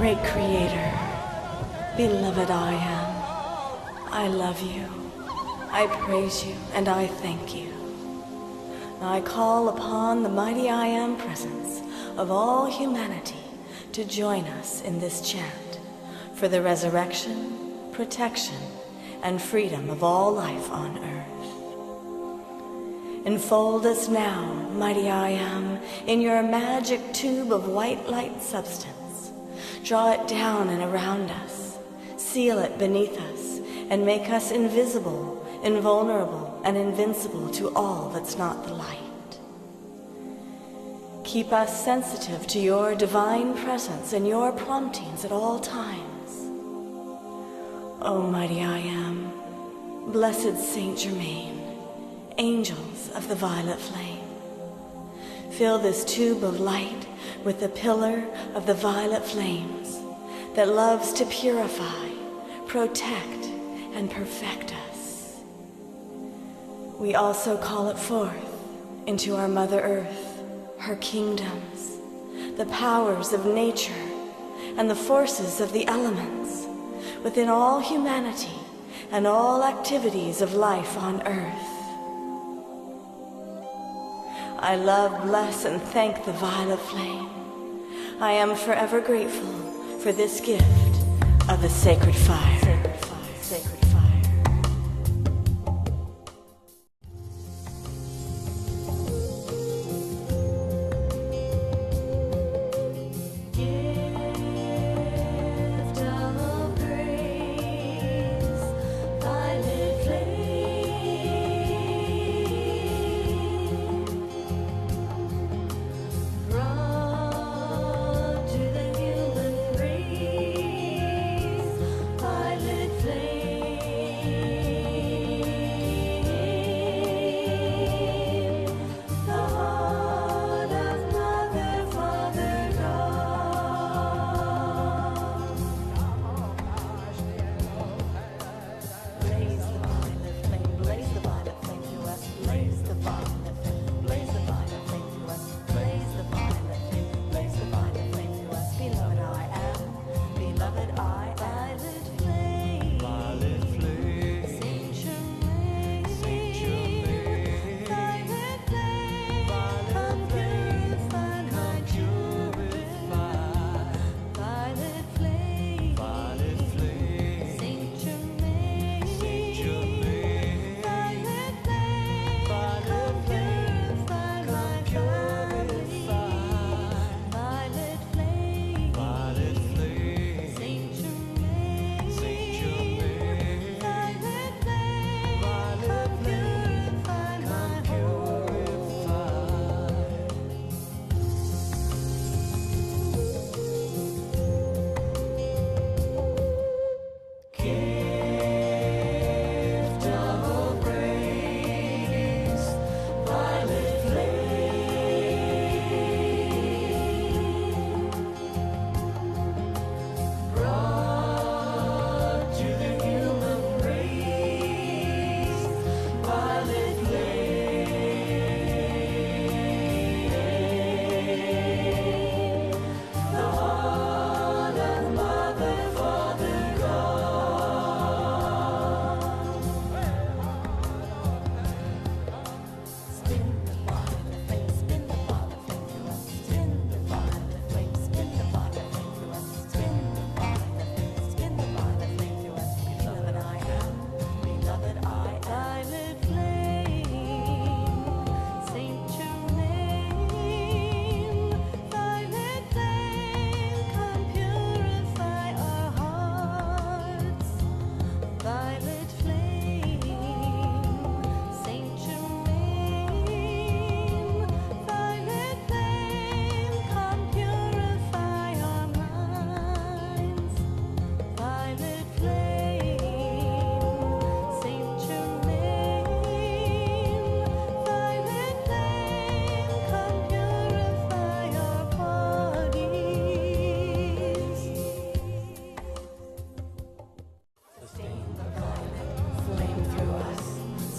Great Creator, beloved I am, I love you, I praise you, and I thank you. I call upon the mighty I Am presence of all humanity to join us in this chant for the resurrection, protection, and freedom of all life on earth. Enfold us now, mighty I Am, in your magic tube of white light substance. Draw it down and around us, seal it beneath us, and make us invisible, invulnerable, and invincible to all that's not the light. Keep us sensitive to your divine presence and your promptings at all times. O mighty I Am, blessed Saint Germain, angels of the violet flame, fill this tube of light with the pillar of the violet flames that loves to purify, protect, and perfect us. We also call it forth into our Mother Earth, her kingdoms, the powers of nature, and the forces of the elements within all humanity and all activities of life on earth. I love, bless, and thank the violet flame. I am forever grateful for this gift of the sacred fire. Sacred fire, sacred fire.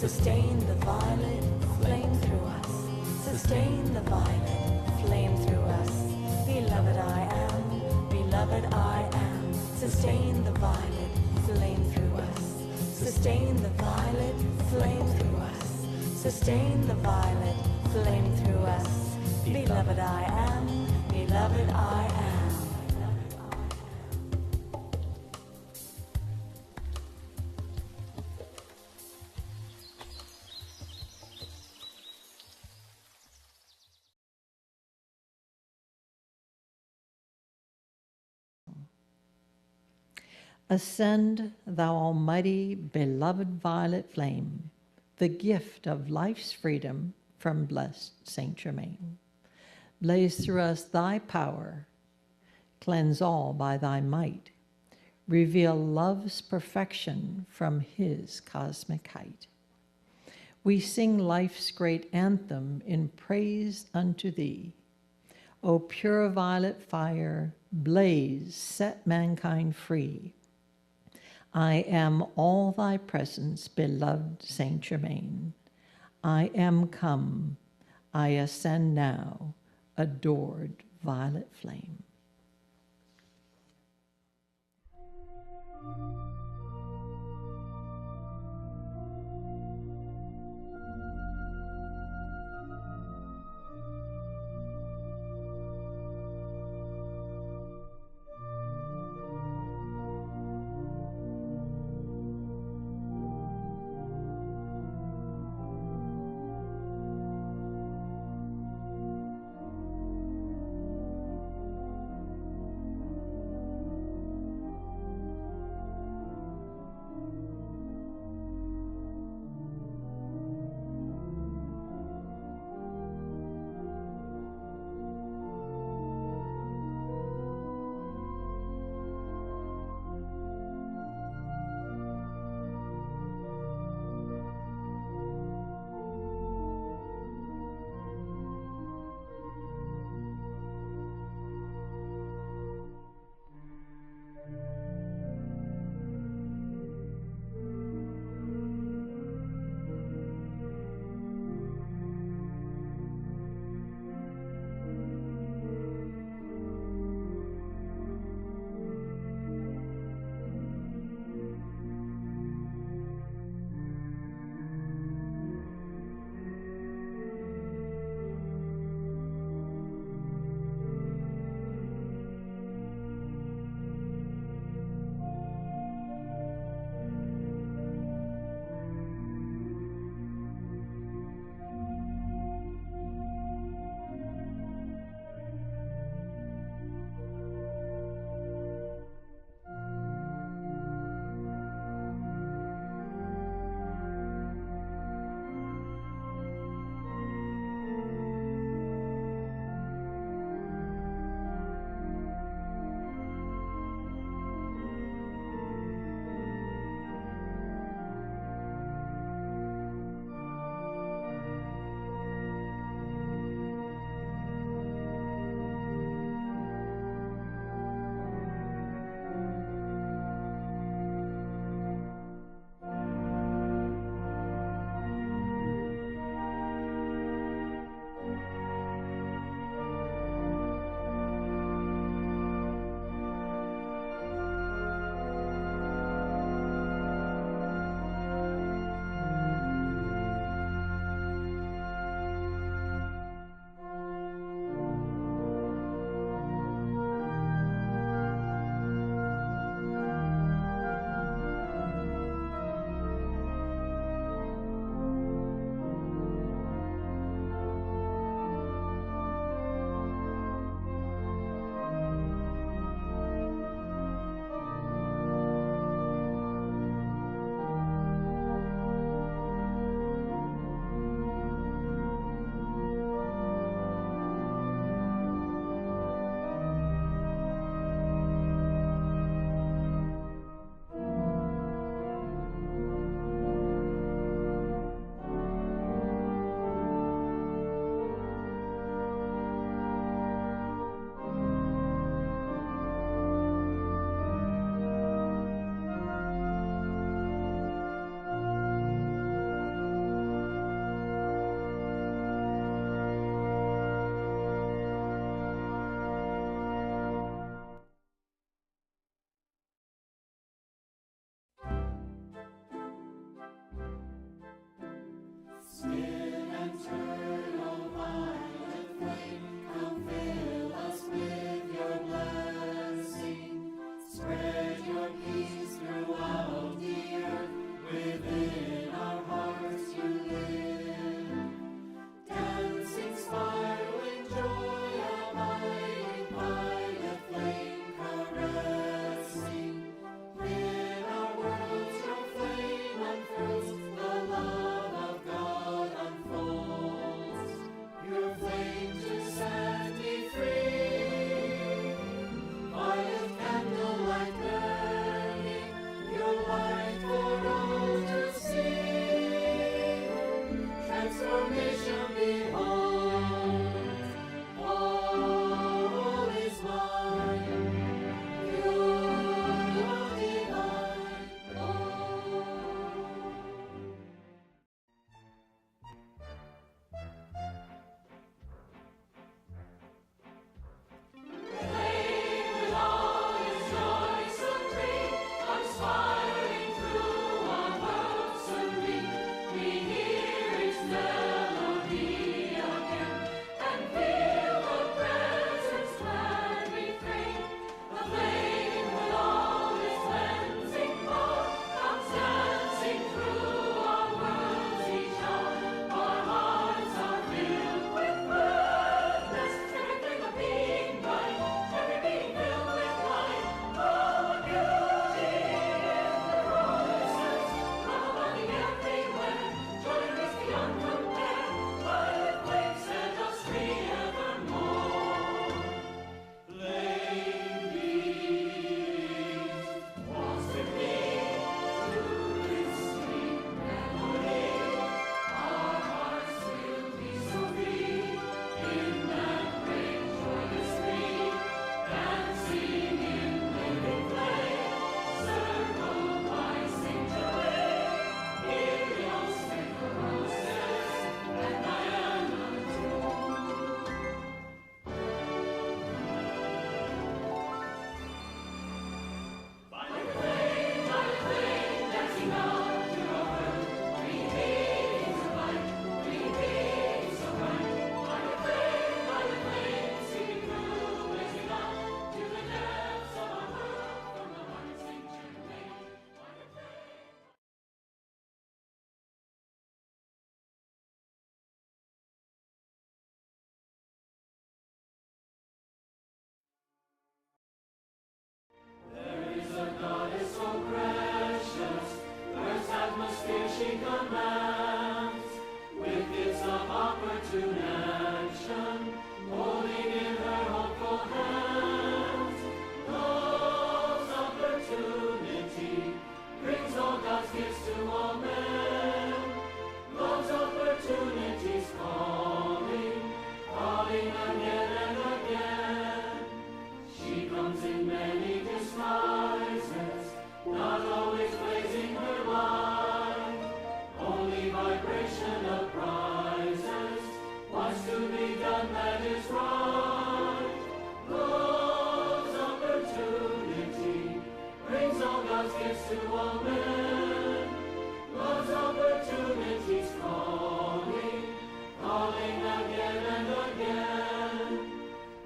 Sustain the violet flame through us. Sustain the violet flame through us. Beloved I am, beloved beloved I am. Sustain the violet flame through us. Sustain the violet flame through us. Sustain the violet flame through us. Beloved I am, beloved I am. Ascend, thou almighty, beloved violet flame, the gift of life's freedom from blessed Saint Germain. Blaze through us thy power, cleanse all by thy might, reveal love's perfection from his cosmic height. We sing life's great anthem in praise unto thee. O pure violet fire, blaze, set mankind free. I am all thy presence, beloved Saint Germain. I am come, I ascend now, adored violet flame. soon action, holding in her hopeful hands. Love's opportunity brings all God's gifts to all men. Love's opportunity's calling, calling again and again. She comes in many disguises, not always blazing her light. Only vibration of prizes, wants to be done that is right. Love's opportunity brings all God's gifts to all men. Love's opportunities calling, calling again and again.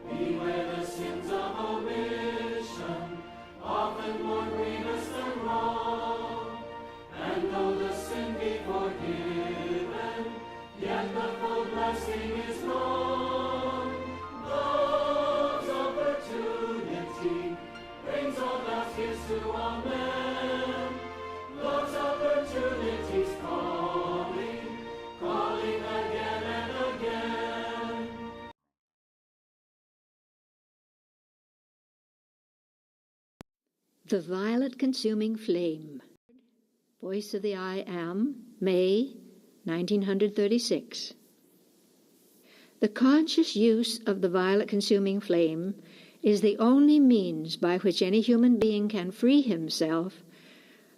Beware the sins of omission, often more grievous than wrong. And though the sin be forgiven, yet the full blessing is gone. Love's opportunity brings all God's gifts to all men. Love's opportunities calling, calling again and again. The Violet Consuming Flame. Voice of the I Am, May 1936. The conscious use of the violet consuming flame is the only means by which any human being can free himself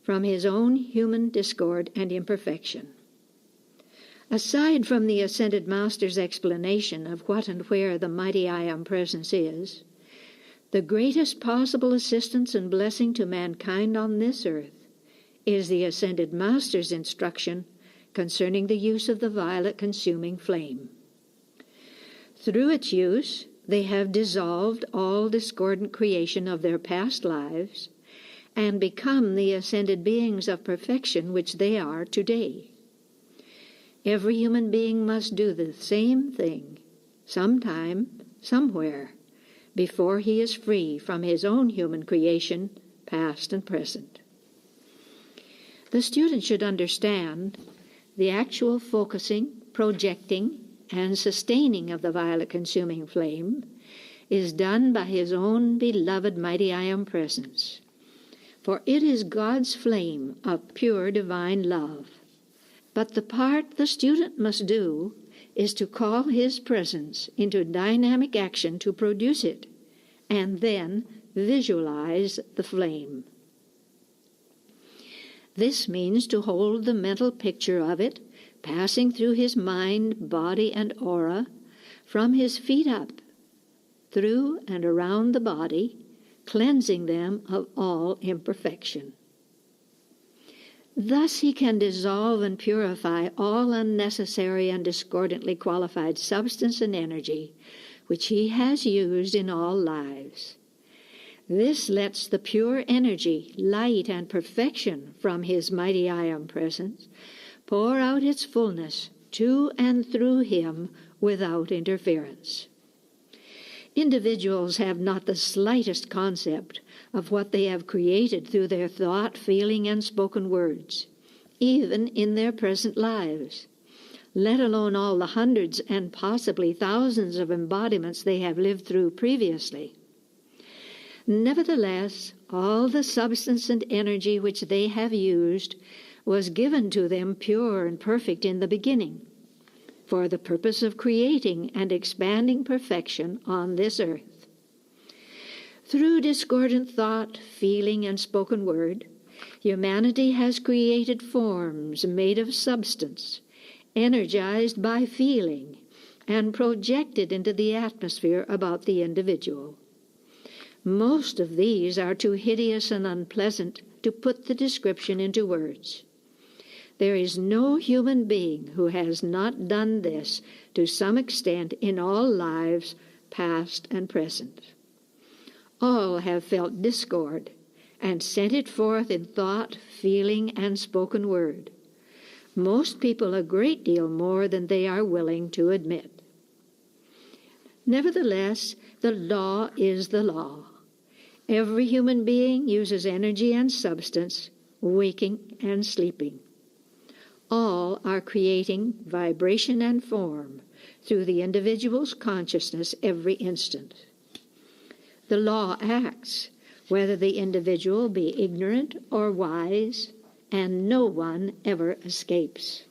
from his own human discord and imperfection. Aside from the Ascended Master's explanation of what and where the mighty I Am Presence is, the greatest possible assistance and blessing to mankind on this earth is the Ascended Master's instruction concerning the use of the violet consuming flame. Through its use, they have dissolved all discordant creation of their past lives and become the ascended beings of perfection which they are today. Every human being must do the same thing, sometime, somewhere, before he is free from his own human creation, past and present. The student should understand the actual focusing, projecting, and sustaining of the violet consuming flame is done by his own beloved mighty I Am Presence, for it is God's flame of pure divine love. But the part the student must do is to call his presence into dynamic action to produce it, and then visualize the flame. This means to hold the mental picture of it passing through his mind, body, and aura, from his feet up, through and around the body, cleansing them of all imperfection. Thus he can dissolve and purify all unnecessary and discordantly qualified substance and energy which he has used in all lives. This lets the pure energy, light, and perfection from his mighty I Am Presence pour out its fullness to and through him without interference. Individuals have not the slightest concept of what they have created through their thought, feeling, and spoken words, even in their present lives, let alone all the hundreds and possibly thousands of embodiments they have lived through previously. Nevertheless, all the substance and energy which they have used was given to them pure and perfect in the beginning, for the purpose of creating and expanding perfection on this earth. Through discordant thought, feeling, and spoken word, humanity has created forms made of substance, energized by feeling, and projected into the atmosphere about the individual. Most of these are too hideous and unpleasant to put the description into words. There is no human being who has not done this to some extent in all lives, past and present. All have felt discord and sent it forth in thought, feeling, and spoken word. Most people a great deal more than they are willing to admit. Nevertheless, the law is the law. Every human being uses energy and substance, waking and sleeping. All are creating vibration and form through the individual's consciousness every instant. The law acts, whether the individual be ignorant or wise, and no one ever escapes.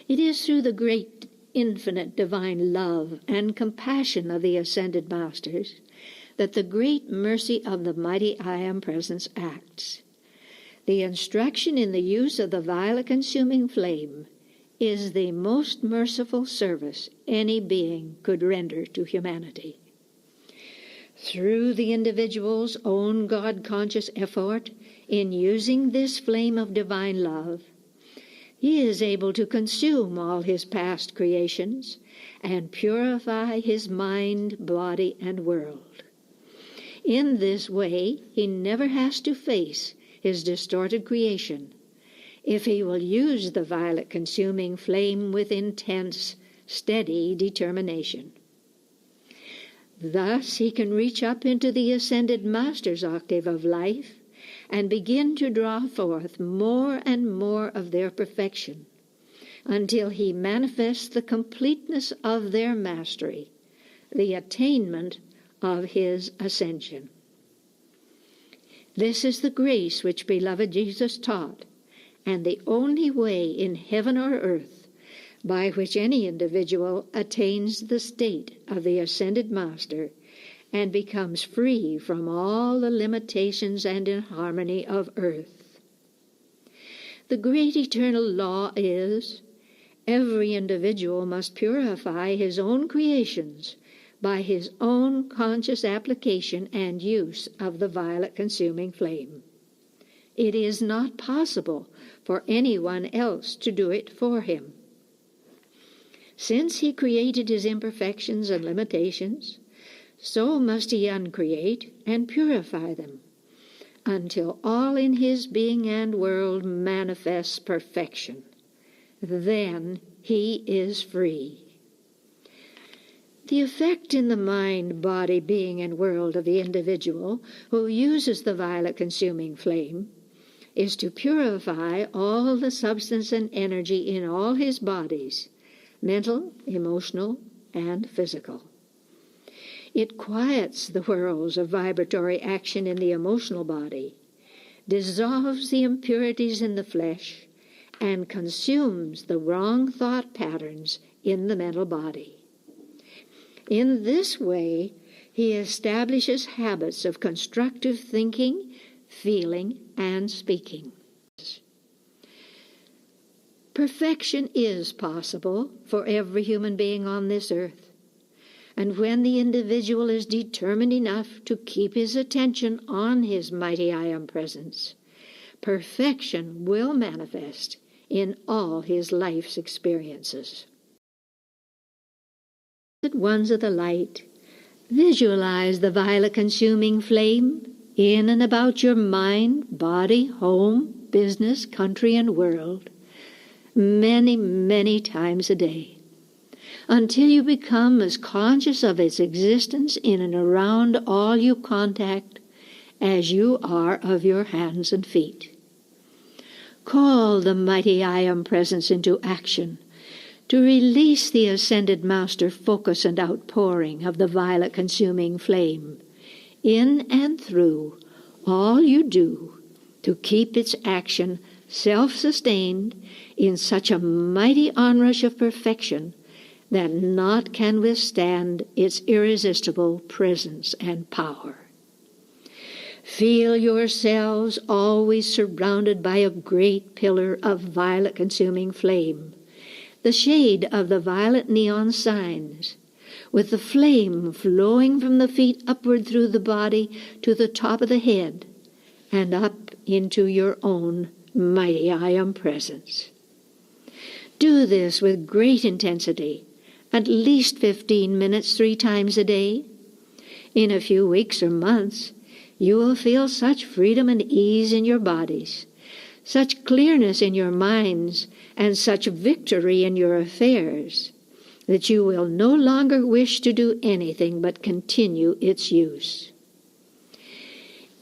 It is through the great infinite divine love and compassion of the ascended masters that the great mercy of the mighty I Am Presence acts. The instruction in the use of the violet-consuming flame is the most merciful service any being could render to humanity. Through the individual's own God-conscious effort in using this flame of divine love, he is able to consume all his past creations and purify his mind, body, and world. In this way, he never has to face his distorted creation if he will use the violet-consuming flame with intense, steady determination. Thus he can reach up into the ascended master's octave of life and begin to draw forth more and more of their perfection until he manifests the completeness of their mastery, the attainment of his ascension. This is the grace which beloved Jesus taught, and the only way in heaven or earth by which any individual attains the state of the ascended master and becomes free from all the limitations and inharmony of earth. The great eternal law is, every individual must purify his own creations by his own conscious application and use of the violet-consuming flame. It is not possible for anyone else to do it for him. Since he created his imperfections and limitations, so must he uncreate and purify them, until all in his being and world manifests perfection. Then he is free. The effect in the mind, body, being, and world of the individual who uses the violet-consuming flame is to purify all the substance and energy in all his bodies, mental, emotional, and physical. It quiets the whirls of vibratory action in the emotional body, dissolves the impurities in the flesh, and consumes the wrong thought patterns in the mental body. In this way, he establishes habits of constructive thinking, feeling, and speaking. Perfection is possible for every human being on this earth. And when the individual is determined enough to keep his attention on his mighty I Am Presence, perfection will manifest in all his life's experiences. Ones of the light, visualize the violet-consuming flame in and about your mind, body, home, business, country, and world, many, many times a day, until you become as conscious of its existence in and around all you contact as you are of your hands and feet. Call the mighty I Am Presence into action to release the ascended master focus and outpouring of the violet-consuming flame in and through all you do to keep its action self-sustained in such a mighty onrush of perfection that naught can withstand its irresistible presence and power. Feel yourselves always surrounded by a great pillar of violet-consuming flame, the shade of the violet neon signs, with the flame flowing from the feet upward through the body to the top of the head and up into your own mighty I Am Presence. Do this with great intensity, at least 15 minutes 3 times a day. In a few weeks or months, you will feel such freedom and ease in your bodies, such clearness in your minds, and such victory in your affairs, that you will no longer wish to do anything but continue its use.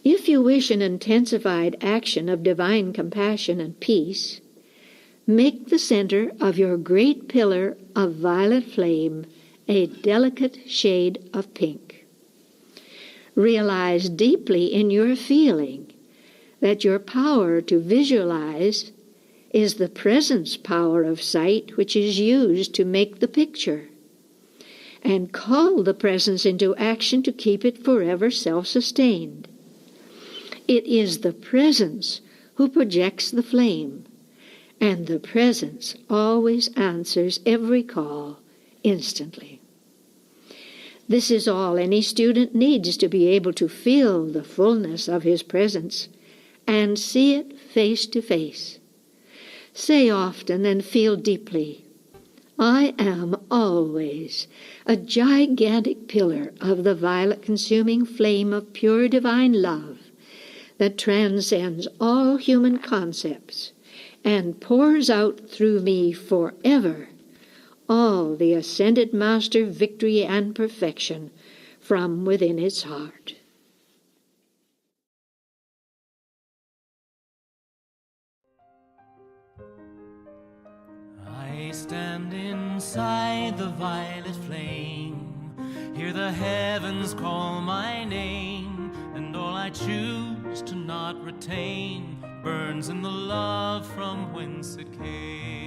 If you wish an intensified action of divine compassion and peace, Make the center of your great pillar of violet flame a delicate shade of pink. Realize deeply in your feeling that your power to visualize is the presence power of sight which is used to make the picture, and call the presence into action to keep it forever self-sustained. It is the presence who projects the flame, and the presence always answers every call instantly. This is all any student needs to be able to feel the fullness of his presence and see it face to face. Say often and feel deeply, I am always a gigantic pillar of the violet-consuming flame of pure divine love that transcends all human concepts and pours out through me forever all the ascended Master victory and perfection from within its heart. I stand inside the violet flame, hear the heavens call my name, and all I choose to not retain burns in the love from whence it came.